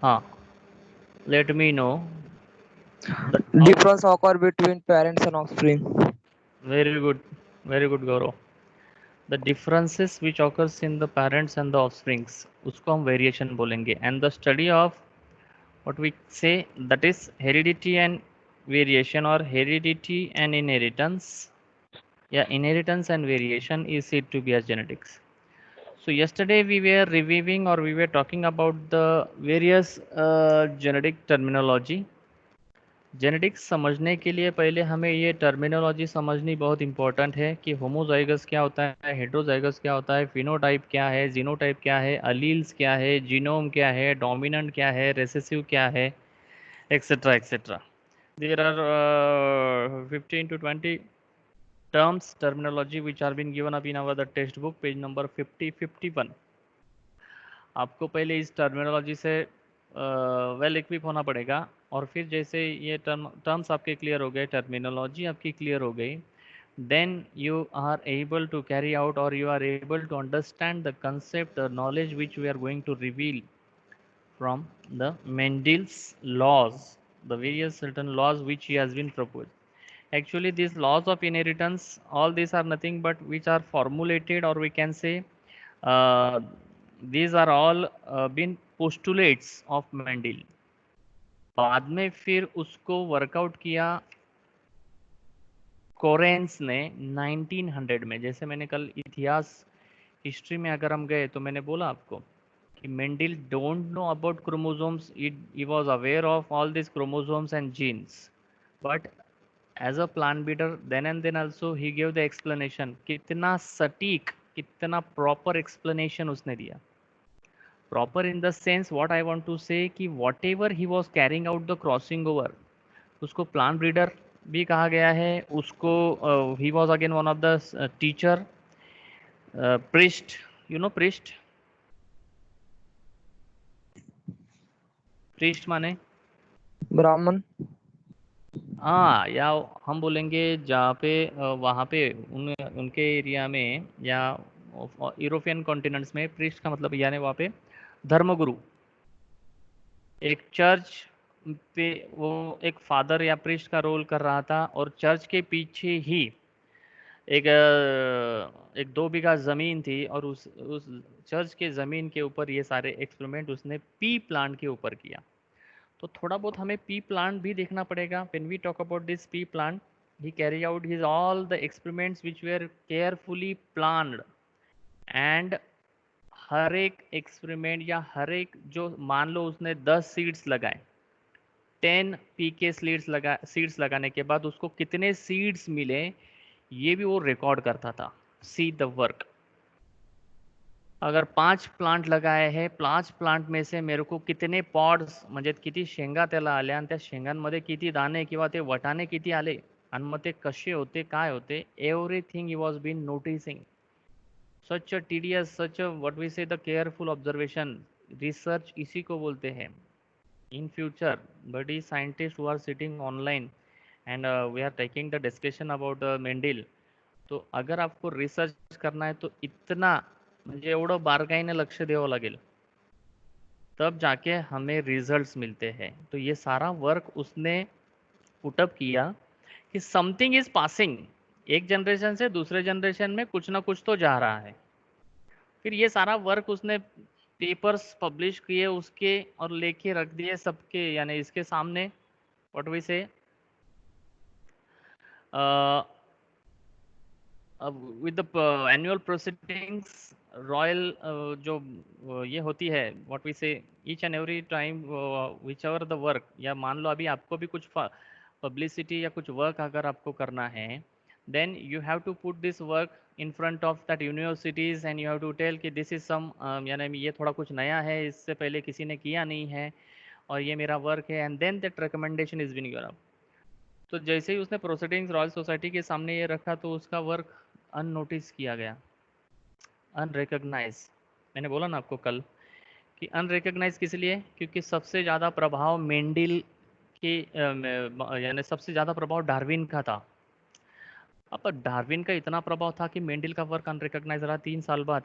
हाँ, let me know that how. Difference occur between parents and offspring. Very good, very good Gaurav. The differences which occurs in the parents and the offsprings, उसको हम variation बोलेंगे, and the study of what we say, that is heredity and variation, or heredity and inheritance. Yeah, inheritance and variation is said to be as genetics. So yesterday we were reviewing, or we were talking about the various genetic terminology. Genetics समझने के लिए पहले हमें ये terminology समझनी बहुत important है कि होमोजाइगस क्या होता है, हेट्रोजाइगस क्या होता है, फिनोटाइप क्या है, जीनोटाइप क्या है, अलील्स क्या है, जीनोम क्या है, डोमिनेंट क्या है, रेसेसिव क्या है, etcetera etcetera. There are 15 to 20 terms, terminology which are been given up in our the textbook, page number 50, 51. आपको पहले इस टर्मिनोलॉजी से वेल इक्विप होना पड़ेगा, और फिर जैसे ये टर्म्स आपके क्लियर हो गए, टर्मिनोलॉजी आपकी क्लियर हो गई, then you are able to carry out, or you are able to understand the concept, the knowledge which we are going to reveal from the Mendel's laws, the various certain laws which he has been proposed. Actually, these laws of inheritance, all these are nothing but which are formulated, or we can say uh, these are all been postulates of Mendel. बाद में फिर उसको workout किया coherence ने 1900 में. जैसे मैंने कल इतिहास हिस्ट्री में अगर हम गए तो मैंने बोला आपको कि Mendel don't know about chromosomes, he was aware of all this chromosomes and genes, but as a plant breeder then and then also he give the explanation. कितना सटीक, कितना प्रॉपर एक्सप्लेनेशन उसने दिया. Proper in the sense what I want to say कि whatever he was carrying out the crossing over, उसको plant breeder भी कहा गया है. उसको he was again one of the teacher, priest, you know priest. Priest माने Brahman. हाँ, या हम बोलेंगे जहाँ पे वहाँ पे उनके एरिया में, या यूरोपियन कॉन्टिनेंट्स में प्रीस्ट का मतलब यानी वहाँ पे धर्मगुरु. एक चर्च पे वो एक फादर या प्रीस्ट का रोल कर रहा था, और चर्च के पीछे ही एक 2 बीघा ज़मीन थी, और उस चर्च के ज़मीन के ऊपर ये सारे एक्सपेरिमेंट उसने पी प्लांट के ऊपर किया. तो थोड़ा बहुत हमें पी प्लांट भी देखना पड़ेगा. When we talk about this P plant, he carry out his all the experiments which were carefully planned. And हर एक एक्सपेरिमेंट, या हर एक, जो मान लो उसने 10 सीड्स लगाए, 10 पी के सीड्स लगाने के बाद उसको कितने सीड्स मिले, ये भी वो रिकॉर्ड करता था. See the work. अगर 5 प्लांट लगाए आहे, 5 प्लांट में से मेरे को कितने पॉड्स, म्हणजे किती शेंगा त्याला आल्या, आणि त्या शेंगांमध्ये किती दाणे किंवा ते वटाणे किती आले, आणि मग ते कसे होते, काय होते, everything he was been noticing. Such a tedious, such a what we say the careful observation. Research इसी को बोलते हैं. इन फ्यूचर बड़ी scientist who are sitting online, and we are taking the discussion about Mendel. तो अगर आपको research करना है तो इतना, म्हणजे एवढं बारकाईने लक्ष द्यावं लागेल, तब जाके हमें रिजल्ट्स मिलते हैं. तो ये सारा वर्क उसने पुटअप किया कि समथिंग इज पासिंग, एक जनरेशन से दूसरे जनरेशन में कुछ ना कुछ तो जा रहा है. फिर ये सारा वर्क उसने पेपर्स पब्लिश किए उसके, और लेके रख दिए सबके, यानी इसके सामने, व्हाट वी से, with the annual proceedings, royal जो ये होती है, व्हाट वी से, each and every time which ever the work, या मान लो अभी आपको भी कुछ पब्लिसिटी या कुछ वर्क अगर आपको करना है, then you have to put this work in front of that universities, and you have to tell कि दिस इज़ सम, यानी ये थोड़ा कुछ नया है, इससे पहले किसी ने किया नहीं है, और ये मेरा वर्क है, and then that recommendation is been given. तो जैसे ही उसने प्रोसीडिंग्स रॉयल सोसाइटी के सामने ये रखा, तो उसका वर्क अननोटिस किया गया, अनरिकग्नाइज. मैंने बोला ना आपको कल कि अनरिकग्नाइज किस लिए, क्योंकि सबसे ज़्यादा प्रभाव मेंडल के यानी सबसे ज़्यादा प्रभाव डार्विन का था. अब डार्विन का इतना प्रभाव था कि मेंडल का वर्क अनरिकग्नाइज रहा 3 साल बाद.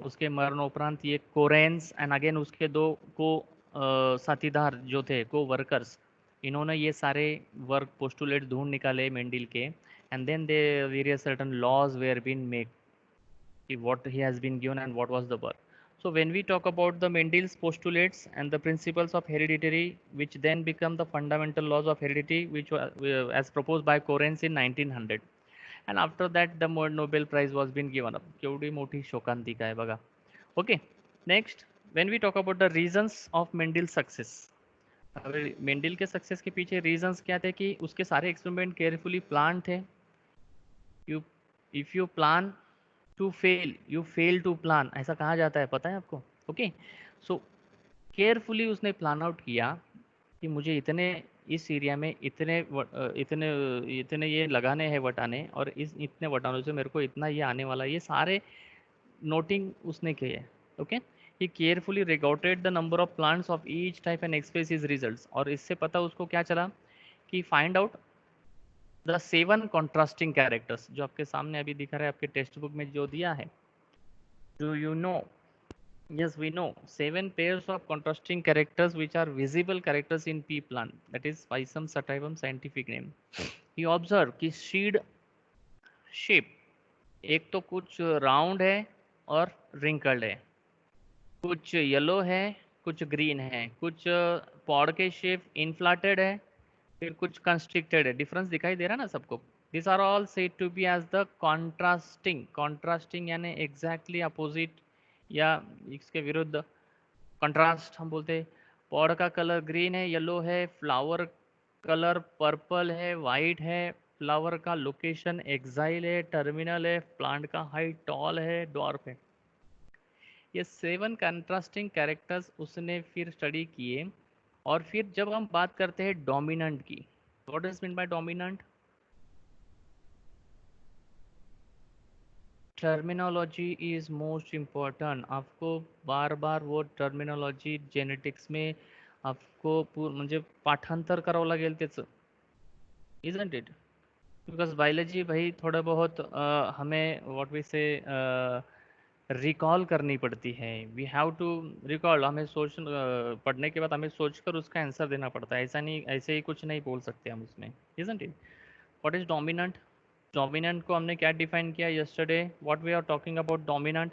उसके मरणोपरांत ये कोरेंस एंड अगेन उसके दो को साथीदार जो थे को वर्कर्स, इन्होंने ये सारे वर्क पोस्टुलेट ढूंढ निकाले मेंडल के, and then they various certain laws were been make what he has been given and what was the work. So when we talk about the Mendel's postulates and the principles of hereditary, which then become the fundamental laws of heredity, which were as proposed by Correns in 1900, and after that the Nobel Prize was been given up. केवढी मोठी शोकांतिका आहे बघा. Okay, next when we talk about the reasons of Mendel's success, अगर Mendel के success के पीछे reasons क्या थे कि उसके सारे एक्सपेरिमेंट केयरफुली प्लान थे. You if you plan to fail you fail to plan, ऐसा कहा जाता है, पता है आपको. ओके, सो केयरफुली उसने प्लान आउट किया कि मुझे इतने इस एरिया में इतने इतने ये लगाने हैं वटाने, और इस इतने वटानों से मेरे को इतना ये आने वाला, ये सारे नोटिंग उसने किए. Okay, he carefully recorded the number of plants of each type and express his results, और इससे पता उसको क्या चला कि find out the 7 contrasting characters, जो आपके सामने अभी दिखा रहा है आपके टेक्स्ट बुक में जो दिया है. Do you know? Yes, we know 7 pairs of contrasting characters which are visible characters in pea plant, that is Pisum sativum scientific name. He observed कि seed shape एक तो कुछ राउंड है और रिंकल्ड है, कुछ येलो है, कुछ ग्रीन है, कुछ पॉड के शेप इनफ्लाटेड है, फिर कुछ कंस्ट्रिक्टेड है. डिफरेंस दिखाई दे रहा है ना सबको. This are all said to be as the contrasting यानी एग्जैक्टली अपोजिट या इसके विरुद्ध. कंट्रास्ट हम बोलते हैं. पॉड का कलर ग्रीन है, येलो है, फ्लावर कलर पर्पल है, वाइट है, फ्लावर का लोकेशन एक्साइल है, टर्मिनल है, प्लांट का हाइट टॉल है, डॉर्फ है. ये 7 कंट्रास्टिंग कैरेक्टर्स उसने फिर स्टडी किए. और फिर जब हम बात करते हैं डोमिनेंट की, what is mean by dominant? Terminology is most important. आपको बार बार वो टर्मिनोलॉजी जेनेटिक्स में आपको म्हणजे पाठांतर करावं लागेल त्याचं, इजंट इट? बिकॉज बायोलॉजी भाई थोड़ा बहुत हमें व्हाट वी से रिकॉल करनी पड़ती है. We have to recall. हमें सोच पढ़ने के बाद हमें सोचकर उसका आंसर देना पड़ता है. ऐसा नहीं, ऐसे ही कुछ नहीं बोल सकते हम उसमें, isn't it? What is dominant? Dominant को हमने क्या डिफाइन किया yesterday? What we are talking about dominant?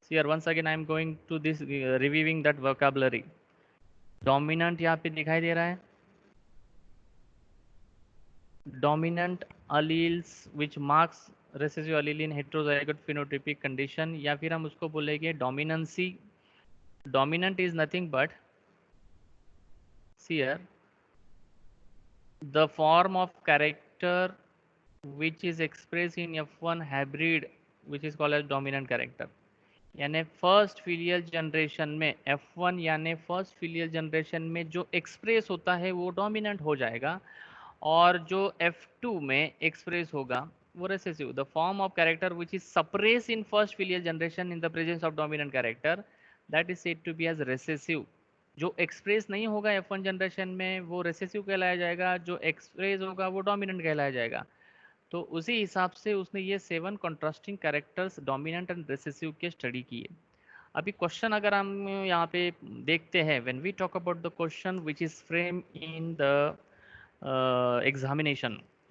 See here once again I am going to this reviewing that vocabulary. Dominant यहाँ पे दिखाई दे रहा है. Dominant alleles which marks recessive allele in heterozygote phenotypic condition, या फिर हम उसको बोलेंगे dominancy. Dominant is nothing but see here the form of character which is expressed in F1 hybrid which is called as dominant character. यानी first filial generation में F1 यानी first filial generation में जो एक्सप्रेस होता है वो dominant हो जाएगा, और जो F2 में एक्सप्रेस होगा वो recessive. The form of character which is suppress in first filial generation in the presence of dominant character, that is said to be as recessive. जो एक्सप्रेस नहीं होगा F1 जनरेशन में वो रेसेसिव कहलाया जाएगा, जो एक्सप्रेस होगा वो डोमिनेंट कहलाया जाएगा. तो उसी हिसाब से उसने ये 7 contrasting characters dominant and recessive के स्टडी किए. अभी क्वेश्चन अगर हम यहाँ पे देखते हैं, when we talk about the question which is frame in the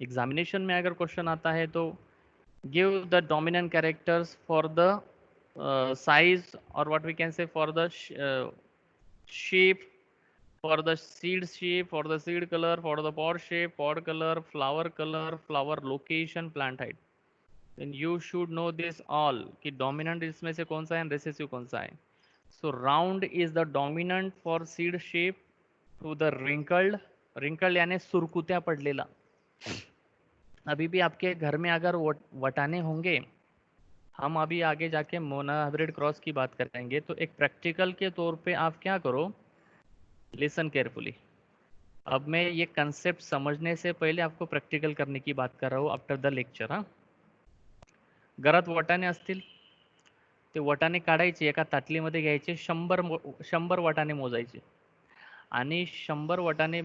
examination में अगर क्वेश्चन आता है तो give the dominant characters for the size और what we can say for the shape, for the seed shape, for the seed color, for the pod shape, pod color, flower location, plant height. Then you should know this all कि dominant इसमें से कौन सा है, recessive कौन सा है. So round is the dominant for seed shape to the wrinkled यानी सुरकुत्या पडलेला. अभी भी आपके घर में अगर वटाने होंगे, हम अभी आगे जाके मोना हाइब्रिड क्रॉस की बात करेंगे, तो एक प्रैक्टिकल के तौर पे आप क्या करो, लिसन केयरफुली. अब मैं ये कंसेप्ट समझने से पहले आपको प्रॅक्टिकल करने की बात कर रहा हूँ आफ्टर द लेक्चर. हां, घरात वटाणे असतील, ते वटाणे काढायचे, एका ताटलीमध्ये घ्यायचे, 100 वटाणे मोजायचे आणि 100 वटाणे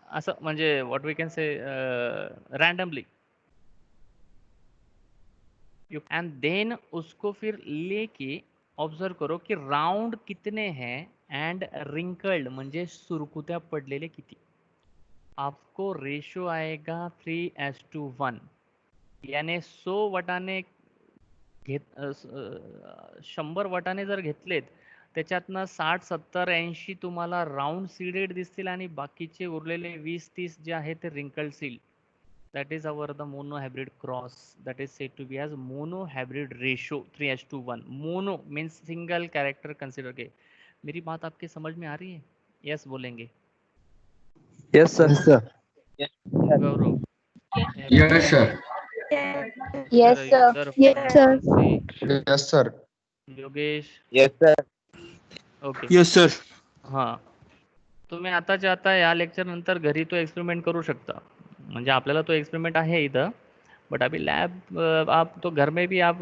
असं म्हणजे what we can say randomly, and then उसको फिर लेके ऑब्झर्व करो की राऊंड कितने हैं एंड रिंकल्ड म्हणजे सुरकुत्या पडलेले किती. आपको रेशो आएगा 3:1, याने 100 वटाने 100 वटाने जर घेतलेत त्याच्यातनं 60, 70, 80 तुम्हाला राऊंड सीडेड दिसतील आणि बाकीचे उरलेले 20-30 जे आहे ते wrinkled seal. That is our the mono hybrid cross, that is said to be as mono hybrid ratio 3:1. Mono means single character consider के. मेरी बात आपके समझ में आ रही है? Yes बोलेंगे. Yes, sir. Yes, sir. गौरव. Yes, sir. Yes, sir. Yes, sir. Yes, sir. Yogesh. Yes, sir. Okay. Yes, sir. हां. तुम्ही आताच्या आता या लेक्चर नंतर घरी तो एक्सपेरिमेंट करू शकता. म्हणजे आपल्याला तो एक्सपेरिमेंट आहे इथं, बट अभी लैब आप तो घर में भी आप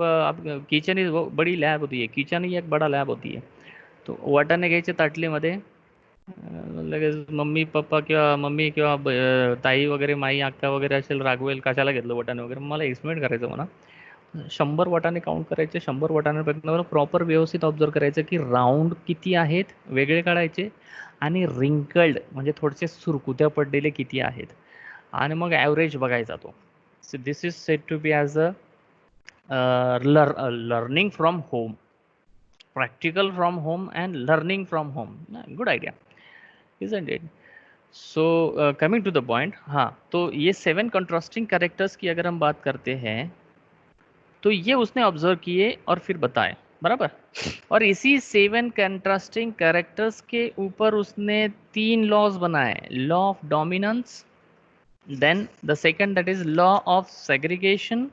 किचन ही बड़ी लैब होती है, किचन ही एक बड़ा लॅब होती है. तो वाटाणे घ्यायचे ताटलीमध्ये, लगेच मम्मी पप्पा किंवा मम्मी किंवा ताई वगैरे, माई अक्का वगैरे असेल, रागवेल कशाला घेतलं वाटाणे वगैरे, मला एक्सपेरिमेंट करायचं म्हणा. 100 वाटाणे काउंट करायचे, 100 वाटाण्यांपैकी प्रॉपर व्यवस्थित ऑब्झर्व करायचं की राऊंड किती आहेत वेगळे काढायचे आणि रिंकल्ड म्हणजे थोडेसे सुरकुत्या पडलेले किती आहेत आणि मग ॲव्हरेज बघायचा तो. So this is said to be as a learning from home, practical from home and learning from home. Good idea, isn't it? So coming to the point. हाँ, तो ये 7 कंट्रास्टिंग कैरेक्टर्स की अगर हम बात करते हैं तो ये उसने ऑब्जर्व किए और फिर बताए, बराबर. और इसी 7 कंट्रास्टिंग कैरेक्टर्स के ऊपर उसने 3 लॉज बनाए. Law of dominance, then the second that is law of segregation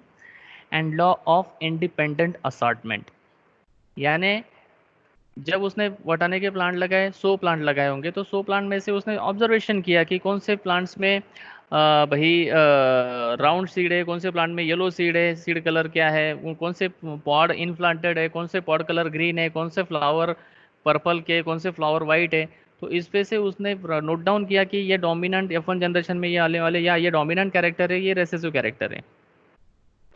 and law of independent assortment. यानी जब उसने वटाने के प्लांट लगाए, 100 प्लांट लगाए होंगे, तो 100 प्लांट में से उसने ऑब्जर्वेशन किया कि कौन से प्लांट्स में भाई राउंड सीड है, कौन से प्लांट में येलो सीड है, सीड कलर क्या है, कौन से पॉड इनप्लांटेड है, कौन से पॉड कलर ग्रीन है, कौन से फ्लावर पर्पल के, कौन से फ्लावर वाइट है. तो इस पे से उसने नोट डाउन किया कि ये डोमिनेंट F1 जनरेशन में ये आने वाले, या ये डोमिनेंट कैरेक्टर है, ये रेसेसिव कैरेक्टर है.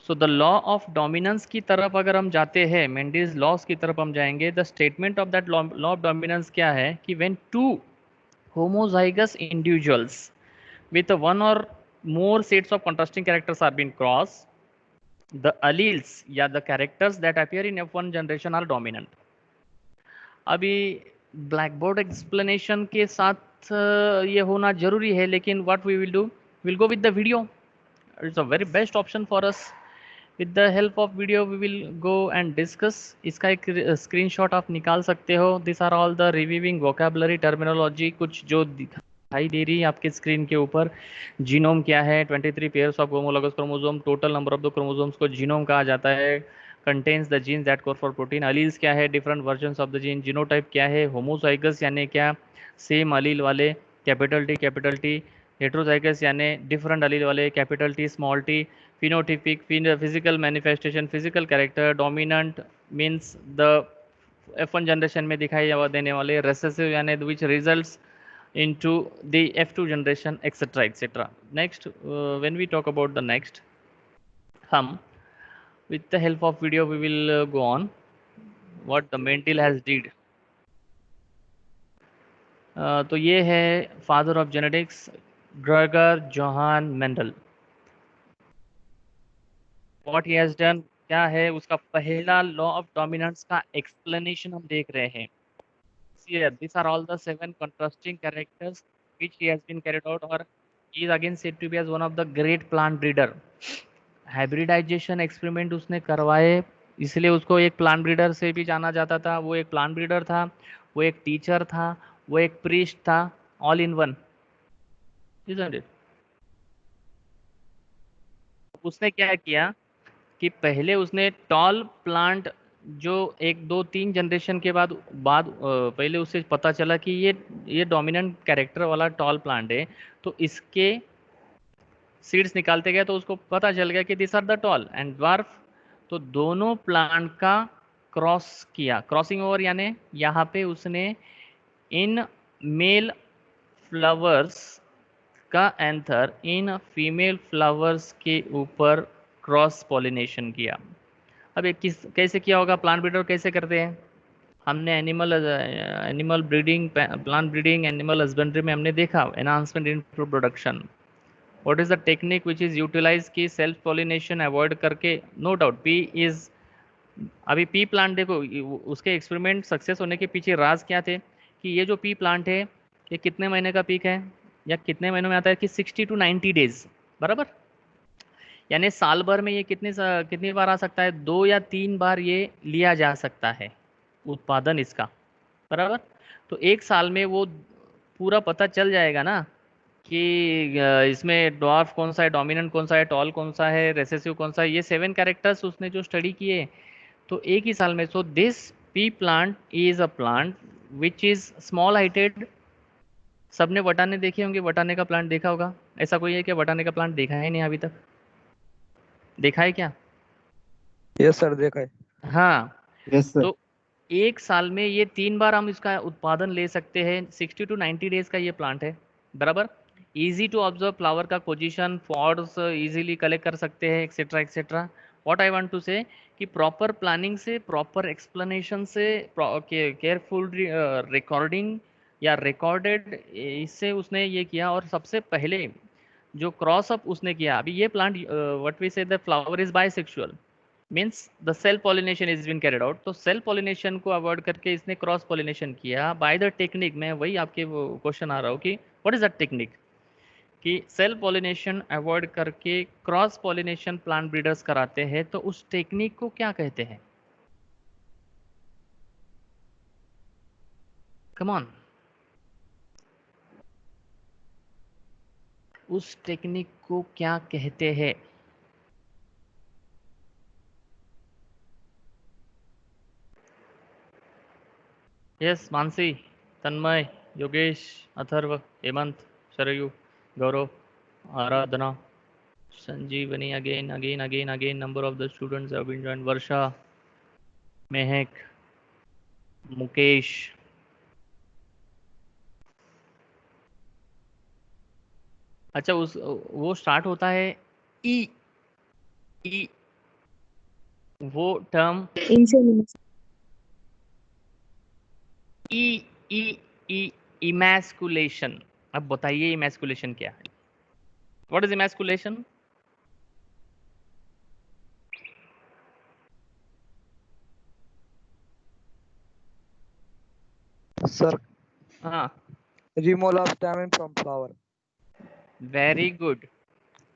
So the law of dominance की तरफ अगर हम जाते हैं, मेंडीज लॉज की तरफ हम जाएंगे, the statement of that law of dominance क्या है कि when 2 homozygous individuals with one or more sets of contrasting characters are being crossed, the alleles या the characters that appear in F1 generation are dominant. अभी black board explanation के साथ ये होना जरूरी है, लेकिन what we will do, we'll go with the video. It's a very best option for us. With the help of video we will go and discuss. इसका एक स्क्रीनशॉट आप निकाल सकते हो. These are all the reviewing vocabulary terminology, कुछ जो दिखाई दे रही है आपके स्क्रीन के ऊपर. जीनोम क्या है, 23 pairs of homologous chromosome, total number of the chromosomes को जीनोम कहा जाता है. Contains the genes that code for protein. Alleles क्या है, different versions of the gene. Genotype क्या है, होमोजाइगस यानी क्या, सेम अलील वाले, कैपिटल टी. हेट्रोजाइगस यानी डिफरेंट अलील वाले, capital T small T. phenotypic, physical manifestation, physical character. dominant means the F1 generation में दिखाई देने वाले. recessive यानी which results into the F2 generation, etc etc. Next, when we talk about the next, हम with the help of video we will go on what the Mendel has did. तो ये है father of genetics, Gregor Johan Mendel. What he has done क्या है, उसका पहला law of dominance का explanation हम देख रहे हैं. Here, these are all the 7 contrasting characters which he has been carried out, or he is again said to be as one of the great plant breeder. Hybridization experiment उसने करवाए, इसलिए उसको एक प्लांट ब्रीडर से भी जाना जाता था. वो एक प्लांट ब्रीडर था, वो एक टीचर था, वो एक प्रीस्ट था, all in one, isn't it? उसने क्या किया कि पहले उसने टॉल प्लांट जो 1 2 3 जनरेशन के बाद पहले उसे पता चला कि ये डोमिनेंट कैरेक्टर वाला टॉल प्लांट है, तो इसके सीड्स निकालते गए तो उसको पता चल गया कि this are the tall and dwarf. तो दोनों प्लांट का क्रॉस किया, क्रॉसिंग ओवर, यानी यहाँ पे उसने इन मेल फ्लावर्स का एंथर इन फीमेल फ्लावर्स के ऊपर क्रॉस पॉलिनेशन किया. अब ये कैसे किया होगा, प्लांट ब्रीडर कैसे करते हैं, हमने animal breeding, plant breeding, animal husbandry में हमने देखा enhancement in production. What is the technique which is utilize की सेल्फ पॉलिनेशन अवॉइड करके? नो डाउट पी इज, अभी पी प्लांट देखो, उसके एक्सपेरिमेंट सक्सेस होने के पीछे राज क्या थे कि ये जो पी प्लांट है ये कितने महीने का पीक है या कितने महीनों में आता है कि 60 to 90 डेज, बराबर। यानी साल भर में ये कितनी बार आ सकता है? 2 या 3 बार ये लिया जा सकता है उत्पादन इसका, बराबर। तो एक साल में वो पूरा पता चल जाएगा ना कि इसमें ड्वार्फ कौन सा है, डोमिनेंट कौन सा है, टॉल कौन सा है, रेसेसिव कौन सा है, ये 7 कैरेक्टर्स उसने जो स्टडी किए तो एक ही साल में। So this P plant is a plant which is small heighted. सबने बटाने देखे होंगे, बटाने का प्लांट देखा होगा। ऐसा कोई है कि बटाने का प्लांट देखा है नहीं अभी तक? देखा है क्या? यस सर, देखा है। हाँ। Yes sir. तो एक साल में ये 3 बार हम इसका उत्पादन ले सकते हैं। 60 to 90 डेज का ये प्लांट है, बराबर। इजी टू ऑब्जर्व, फ्लावर का पोजीशन, पॉड्स इजीली कलेक्ट कर सकते हैं, etcetera etcetera. What I want to say कि प्रॉपर प्लानिंग से, प्रॉपर एक्सप्लेनेशन से, केयरफुल रिकॉर्डिंग या रिकॉर्डेड, इससे उसने ये किया। और सबसे पहले जो क्रॉस अप उसने किया, अभी ये plant what we say the flower is bisexual, means the self pollination is been carried out. तो सेल पॉलिनेशन को अवॉइड करके इसने क्रॉस पॉलिनेशन किया बाय द टेक्निक। मैं वही आपके वो क्वेश्चन आ रहा हूँ कि व्हाट इज द टेक्निक कि सेल पॉलिनेशन अवॉइड करके क्रॉस पॉलिनेशन प्लांट ब्रीडर्स कराते हैं, तो उस टेक्निक को क्या कहते हैं? कम ऑन, उस टेक्निक को क्या कहते हैं? Yes, Mansi, Tanmay, Yogesh, Atharva, Hemant, Sarayu, Gaurav, Aradhana, Sanjivani, again number of the students have been joined. Varsha, Mahak, Mukesh. अच्छा, उस वो स्टार्ट होता है ई, ई, वो टर्म Insemination. ई, ई, ई, इमैस्कुलेशन। अब बताइए इमैस्कुलेशन क्या है? What is emasculation? सर, हाँ, removal of stamen from flower. Very good.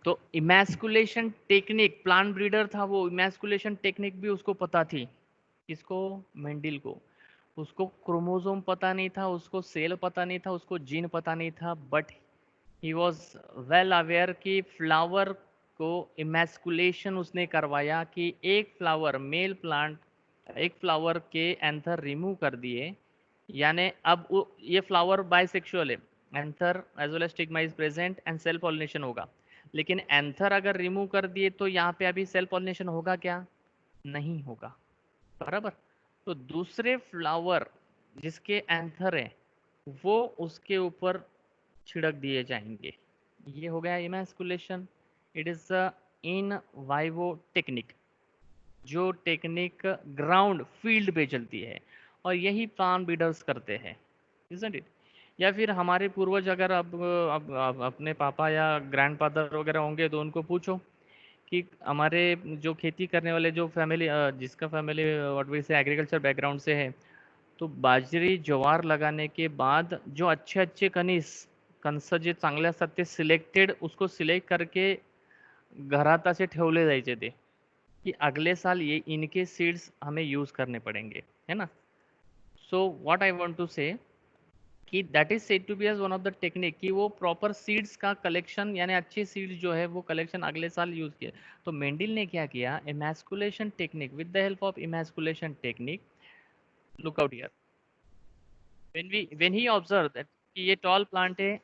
तो इमैस्कुलेशन टेक्निक, प्लांट ब्रीडर था वो, इमैस्कुलेशन टेक्निक भी उसको पता थी। किसको? मेंडल को। उसको क्रोमोसोम पता नहीं था, उसको सेल पता नहीं था, उसको जीन पता नहीं था, but he was well aware कि फ्लावर को इमैस्कुलेशन उसने करवाया कि एक फ्लावर, मेल प्लांट, एक फ्लावर के एंथर रिमूव कर दिए, यानी अब ये फ्लावर बाइसेक्सुअल है, anther as well as stigma is present and self pollination होगा। लेकिन एंथर अगर रिमूव कर दिए तो यहाँ पे अभी सेल पॉलिनेशन होगा क्या? नहीं होगा, बराबर। तो दूसरे फ्लावर जिसके एंथर है वो उसके ऊपर छिड़क दिए जाएंगे। ये हो गया emasculation. It is in vivo technique, जो टेक्निक ग्राउंड फील्ड पे चलती है, और यही प्लांट ब्रीडर्स करते हैं, इजंट इट? या फिर हमारे पूर्वज, अगर अब अपने पापा या ग्रैंड फादर वगैरह होंगे तो उनको पूछो कि हमारे जो खेती करने वाले जो फैमिली, जिसका फैमिली व्हाट वी से एग्रीकल्चर बैकग्राउंड से है, तो बाजरी ज्वार लगाने के बाद जो अच्छे अच्छे कणस जे चांगले असतात ते सिलेक्टेड, उसको सिलेक्ट करके घरात असे ठेवले जायचे ते, कि अगले साल ये इनके सीड्स हमें यूज करने पड़ेंगे, है ना। So what I want to say that is is said to be one of of द टेक्निक, कि वो प्रॉपर सीड्स का कलेक्शन, यानी अच्छे सीड्स जो है वो कलेक्शन अगले साल यूज किया। तो मेंडल ने क्या किया? Emasculation technique, with the help of emasculation technique, look out here, when he observed that कि ये टॉल प्लांट है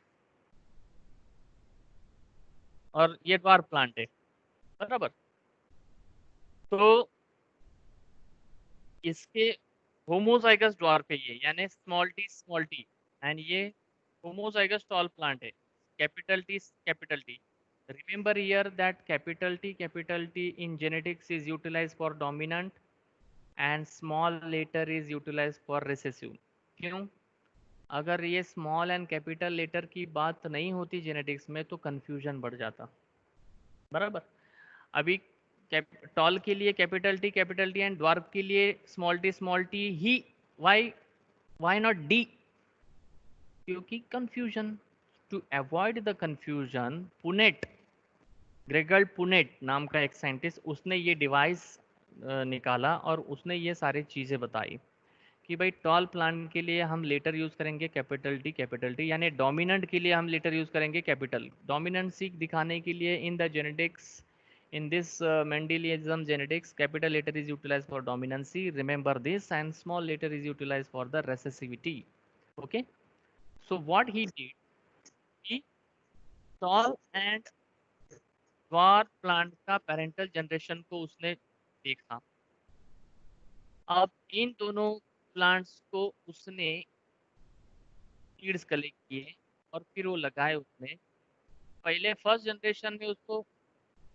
और ये ड्वार्फ प्लांट है, बराबर। तो इसके होमोजाइगस ड्वार्फ है ये, यानी स्मॉल टी, एंड ये होमोजाइगस टॉल प्लांट है, capital T. Remember here that capital T in genetics is utilized for dominant, and small letter is utilize for recessive. क्यों? अगर ये स्मॉल एंड कैपिटल लेटर की बात नहीं होती जेनेटिक्स में तो कंफ्यूजन बढ़ जाता। बराबर। अभी टॉल के लिए कैपिटल टी एंड ड्वार्फ के लिए स्मॉल टी ही। Why not D? क्योंकि confusion. To avoid the confusion, Punnett, ग्रेगल पुनेट नाम का एक साइंटिस्ट, उसने ये डिवाइस निकाला और उसने ये सारी चीज़ें बताई कि भाई टॉल प्लांट के लिए हम लेटर यूज़ करेंगे कैपिटल टी, यानी डोमिनेंट के लिए हम लेटर यूज़ करेंगे कैपिटल। डोमिनेंसी दिखाने के लिए in the genetics, in this Mendelianism genetics, capital letter is utilized for dominancy, remember this, and small letter is utilized for the recessivity. Okay, so what he did, he tall and dwarf plant का parental generation को उसने देखा। अब इन दोनों plants को उसने seeds collect किए और फिर वो लगाए उसने। पहले फर्स्ट जनरेशन में उसको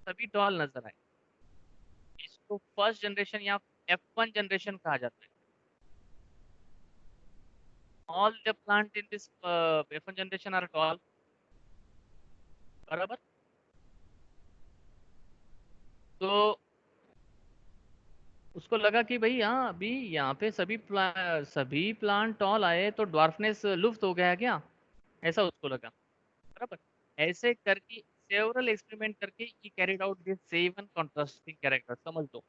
सभी टॉल नजर आए। इसको फर्स्ट जनरेशन या F1 जनरेशन कहा जाता है। All the plant in this F1 generation are tall, बराबर। तो उसको लगा कि भाई हाँ अभी यहाँ पे सभी प्लांट टॉल आए तो ड्वार्फनेस लुप्त हो गया क्या, ऐसा उसको लगा। बराबर। ऐसे करके सेवरल एक्सपेरिमेंट करके he carried out this 7 contrasting characters, समझ लो।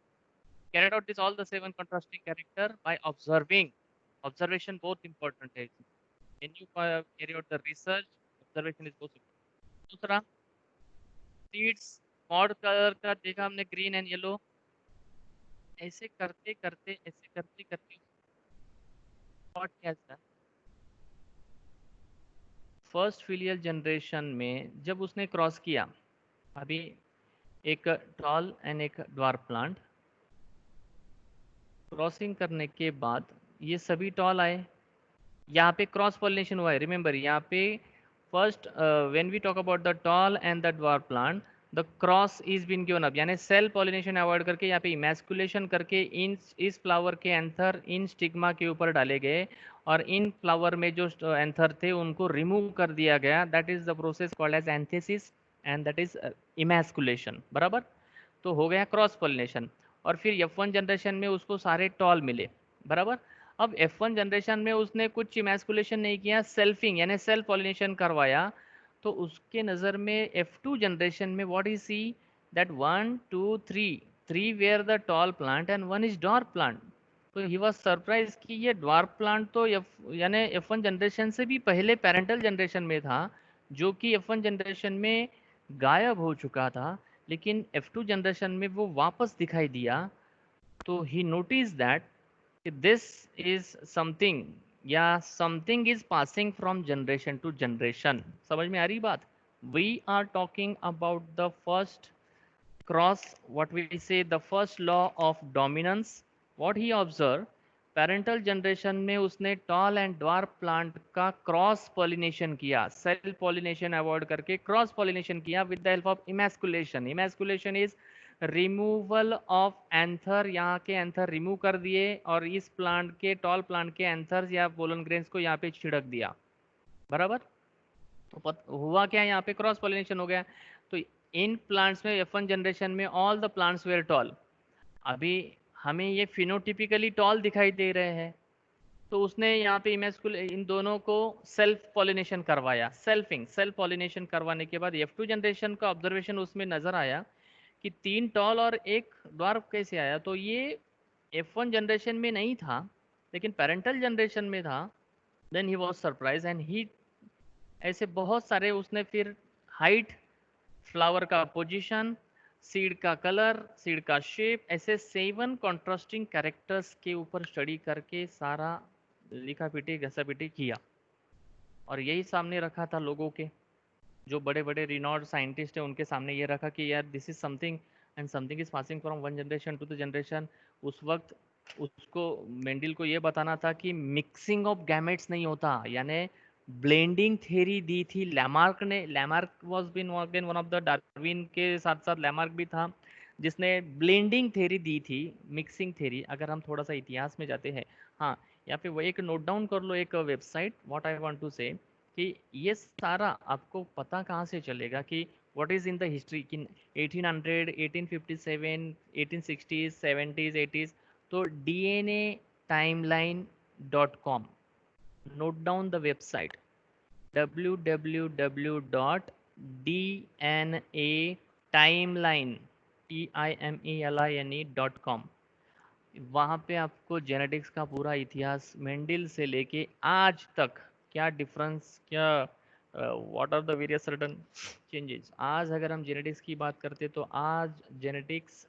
carried out this all the 7 contrasting character by observing। observation बहुत important है इसमें। when you carry out the research, observation is बहुत important। दूसरा, सीड्स मॉड कलर का देखा हमने, ग्रीन एंड येलो। ऐसे करते करते what has done, first filial generation में जब उसने क्रॉस किया, अभी एक टॉल एंड एक ड्वार्फ प्लांट, क्रॉसिंग करने के बाद ये सभी टॉल आए। यहाँ पे क्रॉस पॉलिनेशन हुआ है, रिमेंबर यहाँ पे first when we talk about the tall and the dwarf plant, the cross is been given up, यानी सेल पॉलिनेशन अवॉइड करके यहाँ पे इमैस्कुलेशन करके इस फ्लावर के एंथर इन स्टिग्मा के ऊपर डाले गए और इन फ्लावर में जो एंथर थे उनको रिमूव कर दिया गया। That is the process called as anthesis and that is emasculation. बराबर। तो हो गया क्रॉस पॉलिनेशन। और फिर F1 जनरेशन में उसको सारे टॉल मिले। बराबर। अब F1 जनरेशन में उसने कुछ इमैस्कुलेशन नहीं किया, सेल्फिंग यानी सेल्फ पॉलिनेशन करवाया। तो उसके नज़र में F2 जनरेशन में what is see, that 1 2 3 where the tall plant and 1 is dwarf plant. तो ही वाज सरप्राइज कि ये ड्वार्फ प्लांट तो यानी F1 जनरेशन से भी पहले पेरेंटल जनरेशन में था, जो कि F1 जनरेशन में गायब हो चुका था, लेकिन F2 जनरेशन में वो वापस दिखाई दिया। तो ही notice that this is something, या something is passing from generation to generation. समझ में आ रही बात? We are talking about the first cross, what we say the first law of dominance, what he observed, parental generation में उसने toll and dwarf plant का cross pollination किया, cell pollination avoid करके क्रॉस पॉलिनेशन किया with the help of emasculation. Emasculation is removal of anther, यहाँ के anther remove कर दिए और इस प्लांट के टॉल प्लांट के एंथर्स या पोलन ग्रेन्स को यहाँ पे छिड़क दिया। बराबर। तो हुआ क्या, यहाँ पे क्रॉस पॉलिनेशन हो गया। तो इन प्लांट्स में F1 जनरेशन में all the plants were tall. अभी हमें ये फिनोटिपिकली टॉल दिखाई दे रहे हैं, तो उसने यहाँ पे इन दोनों को सेल्फ पॉलिनेशन करवाया। सेल्फ पॉलिनेशन करवाने के बाद F2 जनरेशन का ऑब्जर्वेशन उसमें नजर आया कि 3 टॉल और एक ड्वार्फ कैसे आया। तो ये F1 जनरेशन में नहीं था लेकिन पेरेंटल जनरेशन में था। Then he was surprise and he, ऐसे बहुत सारे उसने फिर हाइट, फ्लावर का पोजीशन, सीड का कलर, सीड का शेप, ऐसे 7 कॉन्ट्रास्टिंग कैरेक्टर्स के ऊपर स्टडी करके सारा लिखा पीटी घसा पीटी किया और यही सामने रखा था लोगों के, जो बड़े बड़े रिनॉर्ड साइंटिस्ट हैं उनके सामने ये रखा कि यार this is something and something is passing from one generation to the generation. उस वक्त उसको, मेंडल को ये बताना था कि मिक्सिंग ऑफ गैमेट्स नहीं होता, यानी ब्लेंडिंग थ्योरी दी थी लैमार्क ने। Lamarck was been worked in one of the, Darwin के साथ साथ लैमार्क भी था। जिसने ब्लेंडिंग थ्योरी दी थी, मिक्सिंग थ्योरी। अगर हम थोड़ा सा इतिहास में जाते हैं, हाँ यहाँ पे वो एक नोट डाउन कर लो, एक website, what I want to say, कि ये सारा आपको पता कहाँ से चलेगा कि what is in the history, कि 1800, 1857, 1860s, 70s, 80s। तो dnatimeline.com, note down the website www.dnatimeline.com। वहाँ पे आपको जेनेटिक्स का पूरा इतिहास मेंडल से लेके आज तक, क्या डिफरेंस, क्या what are the various certain changes. आज अगर हम जेनेटिक्स की बात करते तो आज जेनेटिक्स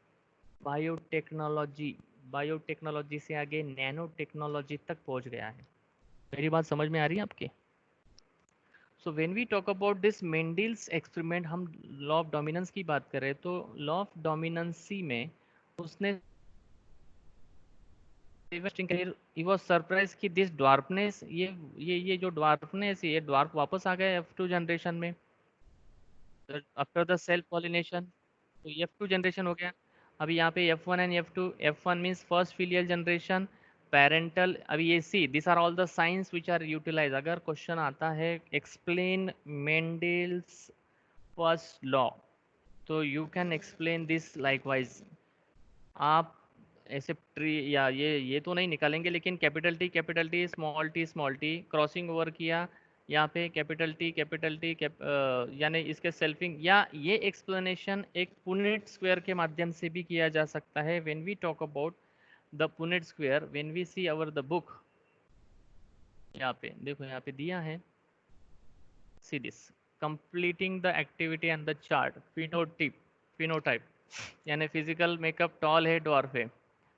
बायोटेक्नोलॉजी, बायोटेक्नोलॉजी से आगे नैनो टेक्नोलॉजी तक पहुंच गया है। मेरी बात समझ में आ रही है आपके? So when we talk about this Mendel's experiment, हम लॉ ऑफ डोमिनेंस की बात करें तो लॉ ऑफ डोमिनेंसी में उसने ही वाज सरप्राइज कि दिस ड्वार्फनेस, ये जो ड्वार्फनेस है, ये ड्वार्फ वापस आ गया F2 जनरेशन में आफ्टर द सेल्फ पॉलिनेशन। तो ये F2 जनरेशन हो गया। अभी यहाँ पे F1 and F2, F1 means first filial generation, parental. अभी ये see, this are all the science which are utilize. अगर क्वेश्चन आता है एक्सप्लेन मेंडल्स फर्स्ट लॉ, तो you can explain this likewise. आप ऐसे ट्री या ये तो नहीं निकालेंगे, लेकिन capital T small t crossing over किया यहाँ पे, कैपिटल टी यानी इसके सेल्फिंग, या ये एक्सप्लेनेशन एक पुनेट स्क्वायर के माध्यम से भी किया जा सकता है। When we talk about the Punnett square, when we see our the book, यहाँ पे देखो, यहाँ पे दिया है, see this, completing the activity and the chart, phenotype यानी फिजिकल मेकअप, टॉल है, डॉर्फ है।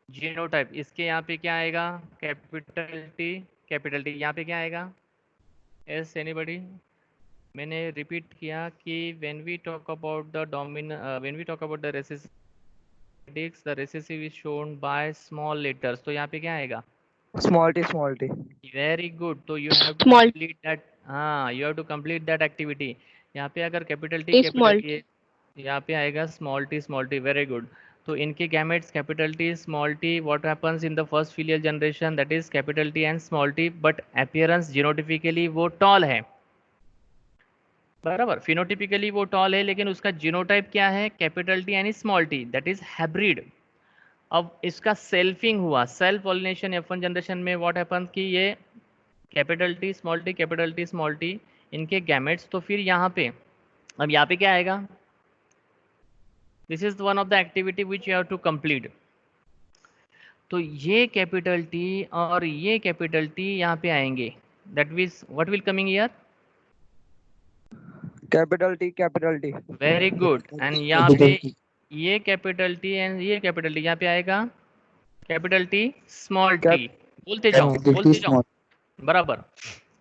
जीनोटाइप, इसके यहाँ पे क्या आएगा, कैपिटल टी यहाँ पे क्या आएगा, एस एनीबडी। मैंने रिपीट किया कि when we talk about the when we talk about the recessive is shown by small letters, तो यहाँ पे क्या आएगा, Small t, small t. Very good. तो you have to Small complete that, हाँ you have to complete that activity. यहाँ पे अगर कैपिटल t, small टी है, यहाँ पे आएगा स्मॉल टी, वेरी गुड। तो इनके gametes capital T small t, what happens in the first filial generation, that is capital T and small t, but appearance genotypically वो टॉल है, बराबर। Phenotypically वो टॉल है, लेकिन उसका जीनोटाइप क्या है, कैपिटल टी यानी small T, that is hybrid. अब इसका सेल्फिंग हुआ, सेल्फ पॉलिनेशन F1 जनरेशन में, व्हाट हैपेंस कि ये कैपिटल टी स्मॉल टी इनके गैमेट्स। तो फिर यहाँ पे, अब यहाँ पे क्या आएगा, this is one of the activity which you have to complete. तो ये कैपिटल टी और ये कैपिटल टी यहाँ पे आएंगे, that means what will coming here, Capital T, capital T. Very good. And यहाँ पे ये कैपिटल टी एंड ये कैपिटल टी यहाँ पे आएगा capital T small T, Cap बोलते जाओ बराबर।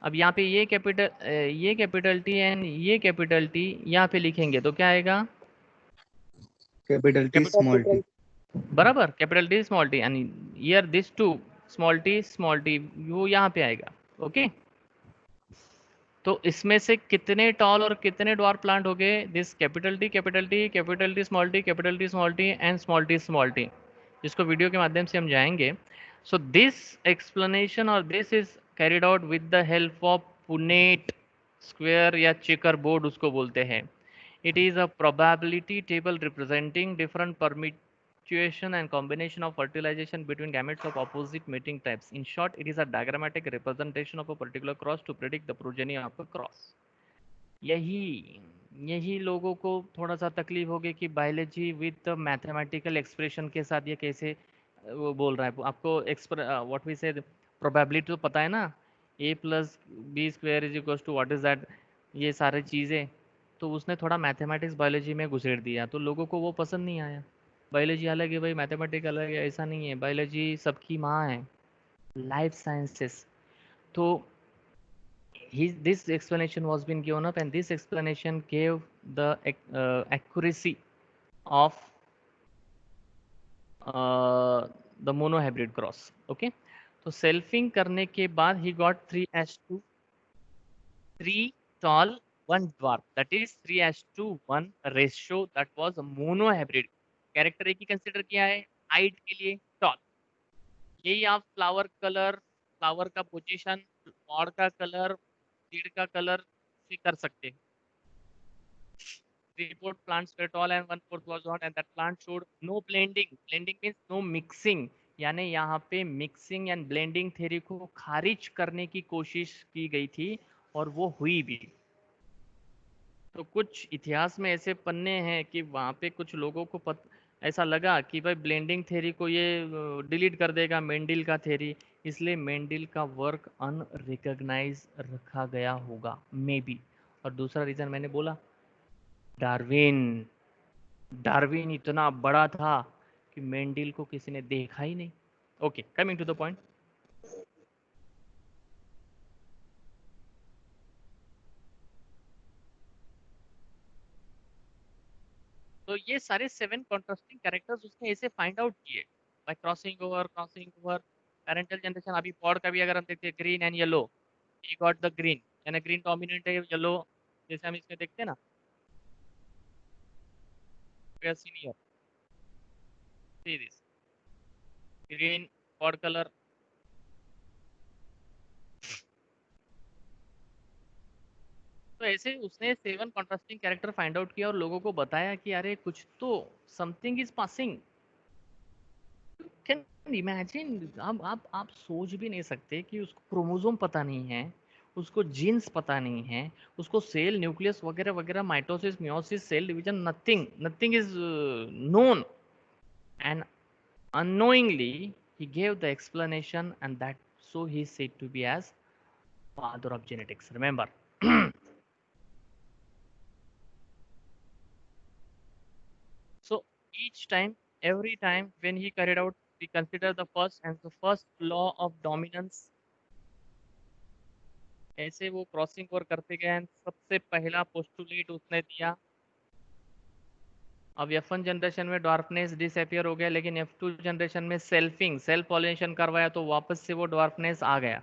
अब यहाँ पे ये कैपिटल टी एंड ये कैपिटल टी यहाँ पे लिखेंगे तो क्या आएगा, कैपिटल टी स्मॉल टी। बराबर, capital T small T, and here this two small T वो यहाँ पे आएगा। ओके, तो इसमें से कितने टॉल और कितने ड्वार्फ प्लांट हो गए, this capital T small T and small T, जिसको वीडियो के माध्यम से हम जाएंगे। सो दिस एक्सप्लेनेशन और this is carried out with the help of Punnett square या चेकर बोर्ड उसको बोलते हैं। It is a probability table representing different permutation and combination of fertilization between gametes of opposite mating types. In short, it is a diagrammatic representation of a particular cross to predict the progeny of a cross. यही लोगों को थोड़ा सा तकलीफ होगी कि biology with mathematical expression के साथ ये कैसे वो बोल रहा है। आपको व्हाट वी से प्रोबेबिलिटी तो पता है ना, a plus B square is equal to what is that, ये सारी चीज़ें। तो उसने थोड़ा मैथमेटिक्स बायोलॉजी में घुसेड़ दिया, तो लोगों को वो पसंद नहीं आया। बायोलॉजी अलग है भाई, मैथमेटिक्स अलग है, ऐसा नहीं है। बायोलॉजी सबकी माँ है, लाइफ साइंसेस। तो this explanation was been given up, and this explanation gave the accuracy of the monohybrid cross. Okay, तो सेल्फिंग करने के बाद he got 3:2, 3 tall 1 dwarf, that is 3:1 ratio, that was a monohybrid character एक ही consider किया है height के लिए toll. यही आप फ्लावर कलर, फ्लावर का पोजीशन, पॉड का कलर, सीड का कलर से कर सकते हैं। 3/4 plants were tall and 1/4 was not and that plant showed no blending. Blending means no mixing, यानी यहाँ पे मिक्सिंग एंड ब्लेंडिंग थ्योरी को खारिज करने की कोशिश की गई थी और वो हुई भी। तो कुछ इतिहास में ऐसे पन्ने हैं कि वहाँ पे कुछ लोगों को ऐसा लगा कि भाई ब्लेंडिंग थ्योरी को ये डिलीट कर देगा मेंडल का थ्योरी, इसलिए मेंडल का वर्क अनरिकॉग्नाइज रखा गया होगा मे बी। और दूसरा रीज़न मैंने बोला डार्विन। डार्विन इतना बड़ा था कि मेंडल को किसी ने देखा ही नहीं। Okay, coming to the point. तो ये सारे 7 कॉन्ट्रास्टिंग कैरेक्टर्स उसने ऐसे फाइंड आउट किए by crossing over parental generation. अभी पॉड का भी अगर हम देखते हैं green and yellow, he got the green, यानी ग्रीन डोमिनेंट है, येलो जैसे हम इसमें देखते हैं ना senior, see this green pod colour. तो ऐसे उसने 7 कॉन्ट्रास्टिंग कैरेक्टर फाइंड आउट किया और लोगों को बताया कि अरे कुछ तो something is passing. Can imagine, आप सोच भी नहीं सकते कि उसको क्रोमोसोम पता नहीं है, उसको जीन्स पता नहीं है, उसको सेल न्यूक्लियस वगैरह वगैरह, mitosis meiosis cell division, nothing nothing is known. And unknowingly he gave the explanation and that so he is said to be as father of genetics, remember. So each time, every time when he carried out, we consider the first and the first law of dominance। ऐसे वो crossing over करते गए and सबसे पहला postulate उसने दिया। अब F1 generation में डॉर्फनेस डिसअपियर हो गया, लेकिन F2 जनरेशन में सेल्फ पॉलिनेशन करवाया तो वापस से वो डॉर्फनेस आ गया।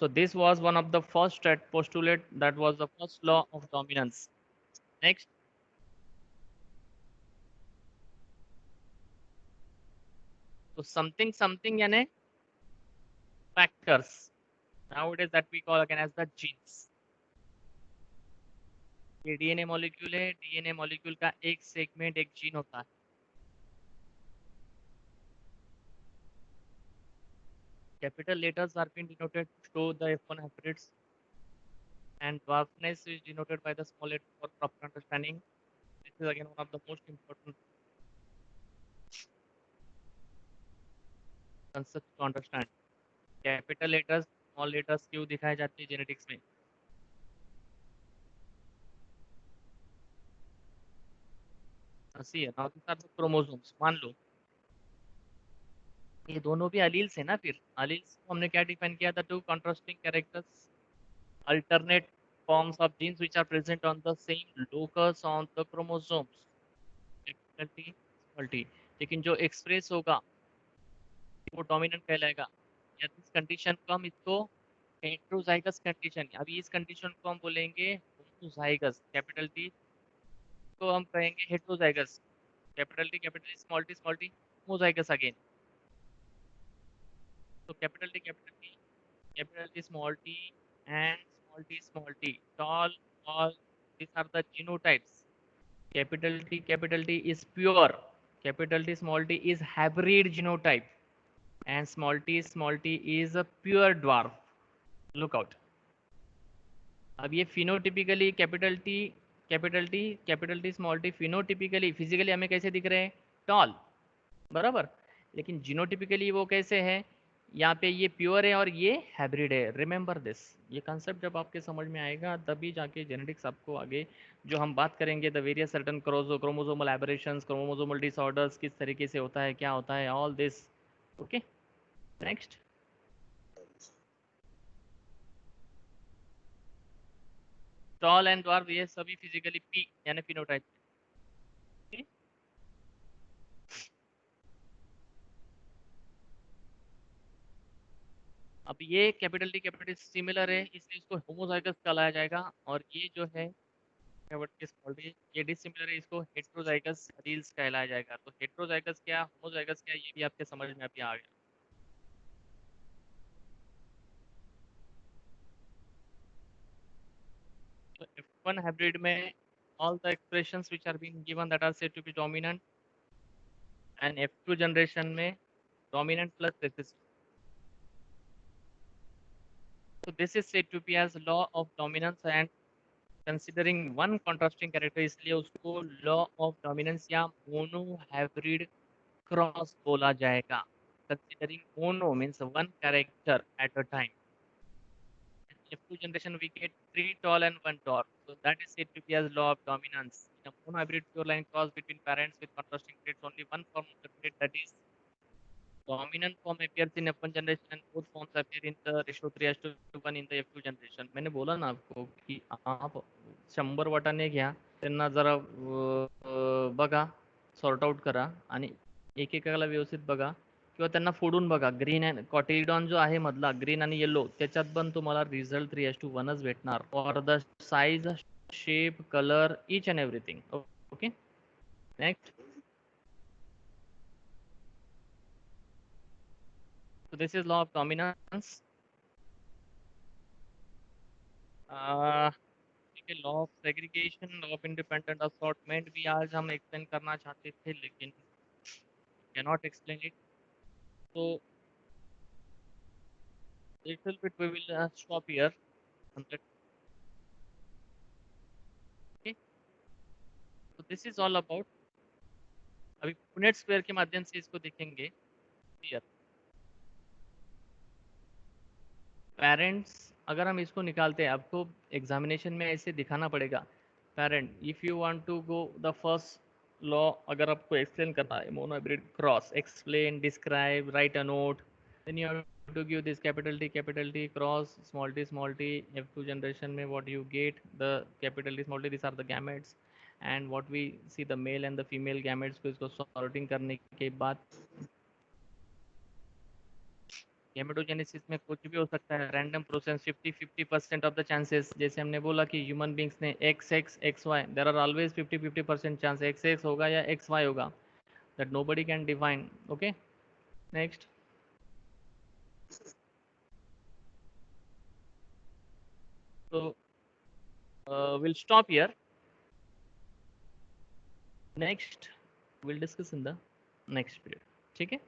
So this was one of the first postulate, that was the first law of dominance. Next, so something यानी factors nowadays that we call again as the genes। ये DNA molecule है, DNA molecule का एक segment एक gene होता है। Capital letters are being denoted to show the F1 hybrids and dwarfness is denoted by the small letter for proper understanding. This is again one of the most important concepts to understand। Capital letters small letters क्यों दिखाए जाते हैं genetics में? See है, now this are the chromosomes. मान लो ये दोनों भी अलील्स है ना, फिर अलील्स को हमने क्या डिफाइन किया था? To contrasting characters, alternate forms of genes which are present on the same locus on the chromosomes, capital T small t। लेकिन जो एक्सप्रेस होगा वो डोमिनेंट कहलाएगा। या इस कंडीशन को हम इसको हेटेरोजाइगस कंडीशन, अभी इस कंडीशन को हम बोलेंगे होमोजाइगस, कैपिटल टी को हम कहेंगे heterozygous, capital T small t homozygous again. तो capital T small t and small t tall all these are the genotypes। capital T is pure, capital T small t is hybrid genotype and small t is a pure dwarf। look out। अब ये phenotypically capital T small T phenotypically physically हमें कैसे दिख रहे हैं? Toll, बराबर। लेकिन genotypically वो कैसे है? यहाँ पे ये प्योर है और ये हाइब्रिड है। रिमेंबर दिस, ये कंसेप्ट जब आपके समझ में आएगा तभी जाके जेनेटिक्स आपको आगे जो हम बात करेंगे the various certain chromosomal aberrations, chromosomal disorders किस तरीके से होता है, क्या होता है, all this. Okay, next. Toll and dwarf ये सभी फिजिकली पी यानी फिनोटाइप। अब ये कैपिटल टी सिमिलर है इसलिए इसको होमोजाइगस कहलाया जाएगा और ये जो है कैविटी स्मॉल टी, ये डिसिमिलर है, इसको हेटेरोजाइगस एलील्स कहलाया जाएगा। तो हेटेरोजाइगस क्या, होमोजाइगस क्या, ये भी आपके समझ में अभी आ गया। तो F1 hybrid में all the expressions which are being given that are said to be dominant, and F2 generation में dominant plus recessive. So this is said to be as law of dominance, and considering one contrasting character, इसलिए उसको law of dominance या mono hybrid cross बोला जाएगा. Considering mono means one character at a time. In F2 generation we get 3 tall and 1 tall. So that is said to be as law of dominance. In a mono hybrid pure line cross between parents with contrasting traits, only one form of the trait, that is dominant form, appears in F1 generation, and both forms appear in the ratio 3:1 in the F2 generation. मैंने बोला ना आपको कि आप 100 वाटाने घ्या, त्यांना जरा बघा, सॉर्ट आउट करा आणि एकेकाला व्यवस्थित बघा किंवा त्यांना फोडून बघा. ग्रीन अँड कॉटिलिडॉन जो आहे मधला, ग्रीन आणि येलो, त्याच्यात पण तुम्हाला रिझल्ट 3:1च भेटणार for the size, shape, colour, each and everything. Okay, next. So this is law of dominance. ठीक है, law of segregation, law of independent assortment भी आज हम एक्सप्लेन करना चाहते थे, लेकिन कैन नॉट एक्सप्लेन इट. तो little bit we will stop here. Okay, so this is all about. अभी पुनेट स्क्वायर के माध्यम से इसको देखेंगे. क्लियर. पेरेंट्स, अगर हम इसको निकालते हैं, आपको एग्जामिनेशन में ऐसे दिखाना पड़ेगा. Parent, if you want to go the first law, अगर आपको एक्सप्लेन करना है monohybrid cross, explain, describe, write a note, then you have to give this capital T cross small t F2 generation में what you get, the capital T small t, these are the gametes, and what we see the male and the female gametes को इसको sorting करने के बाद gametogenesis में कुछ भी हो सकता है. Random process, 50% of the chances. जैसे हमने बोला कि ह्यूमन बींग्स ने XX XY, there are always 50% chance XX होगा या XY होगा, that nobody can define. Okay, next. So we'll stop here. Next we'll discuss in the next period. ठीक है.